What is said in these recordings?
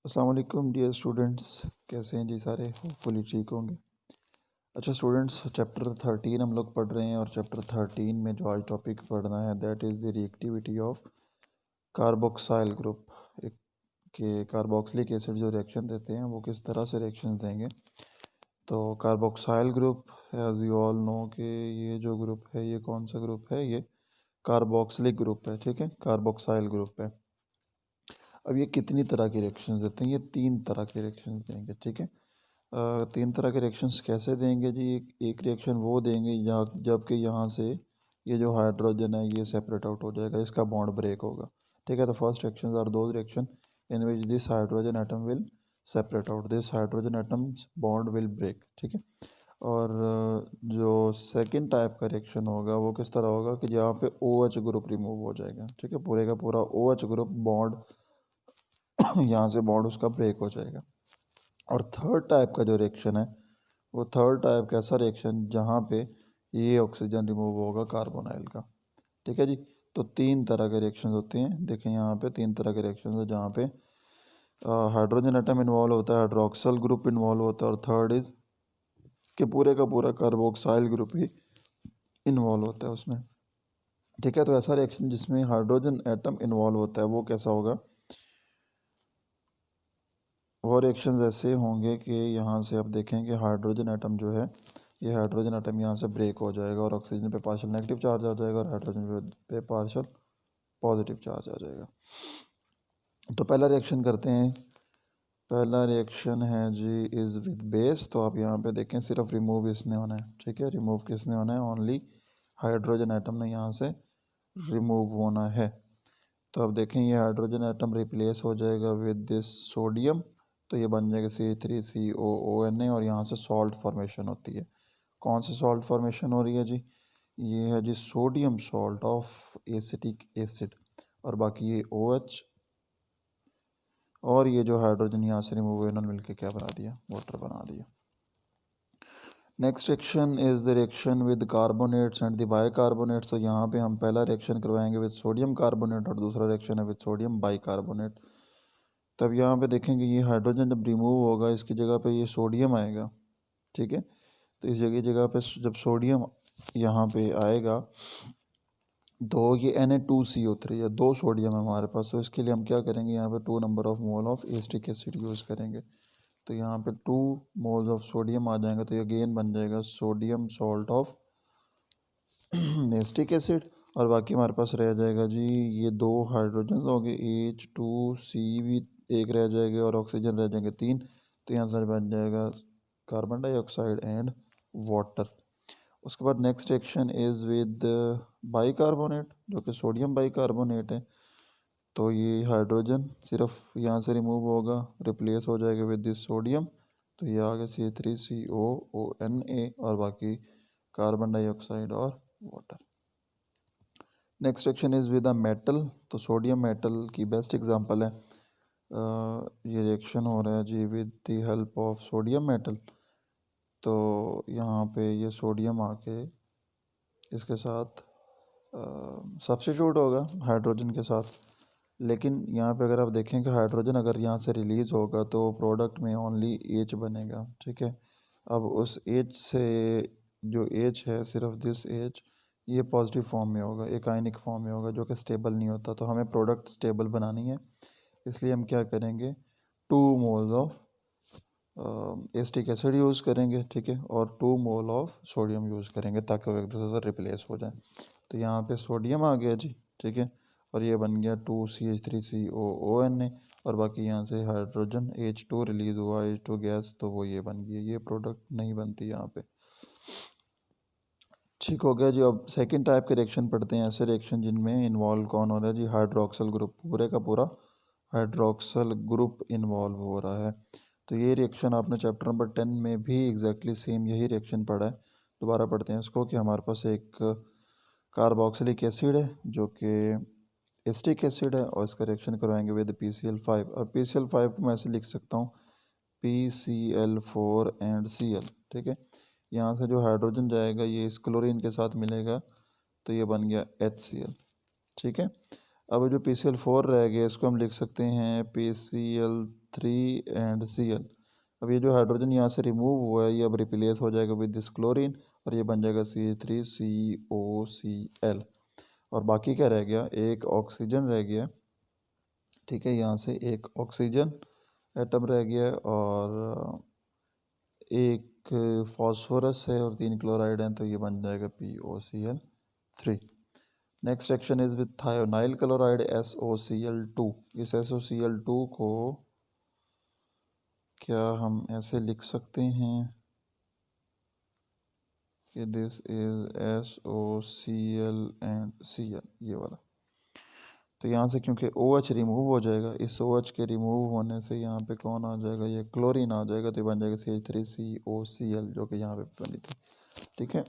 अस्सलाम वालेकुम dear students. कैसे हैं जी सारे? होपफुली ठीक होंगे। अच्छा स्टूडेंट्स, चैप्टर 13 हम लोग पढ़ रहे हैं और चैप्टर 13 में जो आज टॉपिक पढ़ना है that is the reactivity of carboxyl group. एक के कार्बोक्सिलिक एसिड जो रिएक्शन देते हैं वो किस तरह से रिएक्शन देंगे। तो carboxyl group, as you all know कि ये जो ग्रुप है ये कौन सा ग्रुप है? ये कार्बोक्सिलिक ग्रुप है, ठीक है, कार्बोक्साइल ग्रुप है। अब ये कितनी तरह की रिएक्शंस देते हैं? ये 3 तरह के रिएक्शंस देंगे, ठीक है। 3 तरह के रिएक्शंस कैसे देंगे जी? एक रिएक्शन वो देंगे जबकि यहाँ से ये जो हाइड्रोजन है ये सेपरेट आउट हो जाएगा, इसका बॉन्ड ब्रेक होगा, ठीक है। तो फर्स्ट रिएक्शन आर दो reaction in which this hydrogen atom will separate out, this hydrogen atoms bond will break, ठीक है। और जो सेकंड टाइप का रिएक्शन होगा वो किस तरह होगा कि जहाँ पे OH ग्रुप रिमूव हो जाएगा, ठीक है, पूरे का पूरा OH ग्रुप बॉन्ड यहाँ से बॉन्ड उसका ब्रेक हो जाएगा। और थर्ड टाइप का जो रिएक्शन है वो थर्ड टाइप का ऐसा रिएक्शन जहाँ पे ये ऑक्सीजन रिमूव होगा कार्बोनाइल का, ठीक है जी। तो 3 तरह के रिएक्शन होते हैं, देखें यहाँ पे 3 तरह के रिएक्शन है जहाँ पे हाइड्रोजन एटम इन्वॉल्व होता है, हाइड्रोक्सल ग्रुप इन्वॉल्व होता है, और थर्ड इज कि पूरे का पूरा कार्बोक्साइल ग्रुप ही इन्वॉल्व होता है उसमें, ठीक है। तो ऐसा रिएक्शन जिसमें हाइड्रोजन एटम इन्वॉल्व होता है वो कैसा होगा? वो रिएक्शंस ऐसे होंगे कि यहाँ से आप देखें कि हाइड्रोजन एटम जो है ये हाइड्रोजन एटम यहाँ से ब्रेक हो जाएगा और ऑक्सीजन पे पार्शियल नेगेटिव चार्ज आ जाएगा और हाइड्रोजन पे पार्शियल पॉजिटिव चार्ज आ जाएगा। तो पहला रिएक्शन करते हैं। पहला रिएक्शन है जी इज़ विद बेस। तो आप यहाँ पे देखें सिर्फ रिमूव इसने होना है, ठीक है, रिमूव किसने होना है? ओनली हाइड्रोजन एटम ने यहाँ से रिमूव होना है। तो अब देखें ये हाइड्रोजन एटम रिप्लेस हो जाएगा विद दिस सोडियम, तो ये बन जाएगा C3COONA और यहाँ से सॉल्ट फॉर्मेशन होती है। कौन सी सॉल्ट फॉर्मेशन हो रही है जी? ये है जी sodium salt of acetic acid, और बाकी ये OH और ये जो हाइड्रोजन यहाँ से रिमूव हुए इन्होंने मिलकर क्या बना दिया? वाटर बना दिया। Next reaction is the reaction with carbonates and the bicarbonates. तो यहाँ पे हम पहला रिएक्शन करवाएंगे विद सोडियम कार्बोनेट और दूसरा रिएक्शन है विद सोडियम बाइकार्बोनेट। तब यहाँ पे देखेंगे ये हाइड्रोजन जब रिमूव होगा इसकी जगह पे ये सोडियम आएगा, ठीक है। तो इस जगह पे जब सोडियम यहाँ पे आएगा तो ये Na2CO3 है, 2 सोडियम है हमारे पास। तो इसके लिए हम क्या करेंगे? यहाँ पे 2 number of mole of acetic acid use करेंगे। तो यहाँ पे 2 मोल्स ऑफ सोडियम आ जाएंगे, तो ये अगेन बन जाएगा sodium salt of acetic acid. और बाकी हमारे पास रह जाएगा जी ये 2 हाइड्रोजन हो गए H2C भी एक रह जाएगा और ऑक्सीजन रह जाएंगे 3। तो यहाँ से बन जाएगा कार्बन डाइऑक्साइड एंड वाटर। उसके बाद next reaction is with bicarbonate जो कि सोडियम बाइकार्बोनेट है। तो ये हाइड्रोजन सिर्फ यहाँ से रिमूव होगा, रिप्लेस हो जाएगा विद दिस सोडियम। तो ये आ गया C3COONA और बाकी कार्बन डाइऑक्साइड और water. Next reaction is with a metal. तो सोडियम मेटल की बेस्ट एग्जांपल है ये रिएक्शन हो रहा है जी with the help of sodium metal. तो यहाँ पे ये सोडियम आके इसके साथ सब्स्टिट्यूट होगा हाइड्रोजन के साथ। लेकिन यहाँ पे अगर आप देखें कि हाइड्रोजन अगर यहाँ से रिलीज़ होगा तो प्रोडक्ट में ओनली H बनेगा, ठीक है। अब उस H से जो H है सिर्फ दिस H ये पॉजिटिव फॉर्म में होगा, एक आयनिक फॉर्म में होगा जो कि स्टेबल नहीं होता। तो हमें प्रोडक्ट स्टेबल बनानी है, इसलिए हम क्या करेंगे? 2 moles of acetic acid use करेंगे, ठीक है, और 2 मोल ऑफ सोडियम यूज़ करेंगे ताकि वो एक दूसरे से रिप्लेस हो जाए। तो यहाँ पे सोडियम आ गया जी, ठीक है, और ये बन गया 2CH3COONA और बाकी यहाँ से हाइड्रोजन H2 रिलीज़ हुआ, H2 गैस, तो वो ये बन गया। ये प्रोडक्ट नहीं बनती यहाँ पे, ठीक हो गया जी। अब सेकंड टाइप के रिएक्शन पढ़ते हैं, ऐसे रिएक्शन जिनमें इन्वॉल्व कौन हो रहा है जी? हाइड्रोक्सल ग्रुप, पूरे का पूरा हाइड्रोक्सल ग्रुप इन्वॉल्व हो रहा है। तो ये रिएक्शन आपने चैप्टर नंबर 10 में भी एग्जैक्टली सेम यही रिएक्शन पढ़ा है। दोबारा पढ़ते हैं इसको कि हमारे पास एक कार्बोक्सिलिक एसिड है जो कि एसिटिक एसिड है और इसका रिएक्शन करवाएंगे विद PCl5। अब PCl5 को मैं ऐसे लिख सकता हूँ PCl4 एंड Cl, ठीक है। यहाँ से जो हाइड्रोजन जाएगा ये इस क्लोरीन के साथ मिलेगा तो ये बन गया HCl, ठीक है। अब जो PCl4 रह गया इसको हम लिख सकते हैं CH3 and Cl। अब ये जो हाइड्रोजन यहाँ से रिमूव हुआ है ये अब रिप्लेस हो जाएगा विद दिस क्लोरीन और ये बन जाएगा CH3COCl। और बाकी क्या रह गया, एक ऑक्सीजन रह गया, ठीक है, यहाँ से एक ऑक्सीजन एटम रह गया और एक फॉस्फोरस है और 3 क्लोराइड हैं, तो ये बन जाएगा POCl3। Next section is with thionyl chloride SOCl2। इस SOCl2 को क्या हम ऐसे लिख सकते हैं कि this is SOCl and Cl, ये वाला। तो यहाँ से क्योंकि OH रिमूव हो जाएगा, इस OH के रिमूव होने से यहाँ पे कौन आ जाएगा, ये क्लोरीन आ जाएगा, तो ये बन जाएगा CH3COCl जो कि यहाँ पे बनी थी, ठीक है।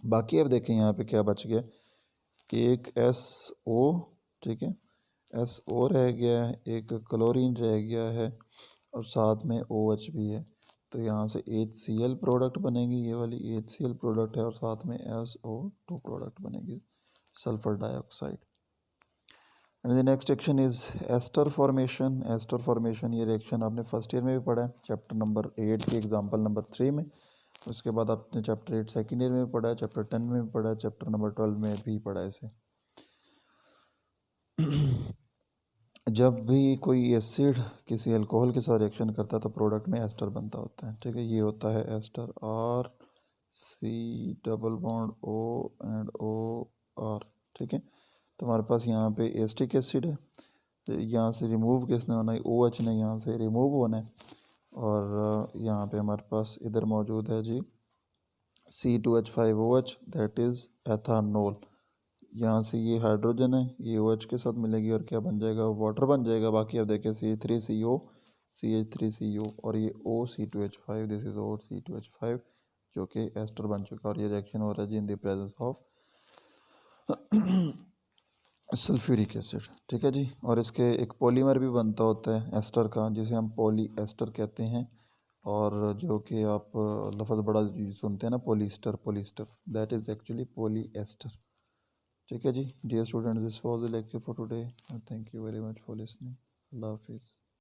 बाकी अब देखें यहाँ पे क्या बच गया, एक SO, ठीक है, SO रह गया है, एक क्लोरीन रह गया है और साथ में OH भी है, तो यहाँ से HCl प्रोडक्ट बनेगी, ये वाली HCl प्रोडक्ट है और साथ में SO2 प्रोडक्ट बनेगी, sulphur dioxide. And the next reaction is ester formation. Ester formation ये रिएक्शन आपने फर्स्ट ईयर में भी पढ़ा है, चैप्टर नंबर 8 की एग्जांपल नंबर 3 में। उसके बाद आपने चैप्टर 8 सेकेंड ईयर में भी पढ़ा है, चैप्टर 10 में भी पढ़ा है, चैप्टर नंबर 12 में भी पढ़ा है इसे। जब भी कोई एसिड किसी अल्कोहल के साथ रिएक्शन करता है तो प्रोडक्ट में एस्टर बनता होता है, ठीक है। ये होता है ester RC double bond O and OR, ठीक है। तो हमारे पास यहाँ पे एस्टिक एसिड है, तो यहाँ से रिमूव किसने होना है, OH ने यहाँ से रिमूव होना है। और यहाँ पे हमारे पास इधर मौजूद है जी C2H5OH, दैट इज़ एथानोल। यहाँ से ये हाइड्रोजन है, ये OH के साथ मिलेगी और क्या बन जाएगा, वाटर बन जाएगा। बाकी अब देखें CH3CO, CH3CO और ये OC2H5, दिस इज OC2H5 जो कि एस्टर बन चुका है और ये रिएक्शन हो रहा है जी in the presence of sulphuric acid, ठीक है जी। और इसके एक पॉलीमर भी बनता होता है एस्टर का, जिसे हम पॉली एस्टर कहते हैं, और जो कि आप लफ्ज़ बड़ा सुनते हैं ना, polyester, polyester, that is actually poly ester, ठीक है जी। Dear students, this was the lecture for today, thank you very much for listening. अल्लाह हाफिज़।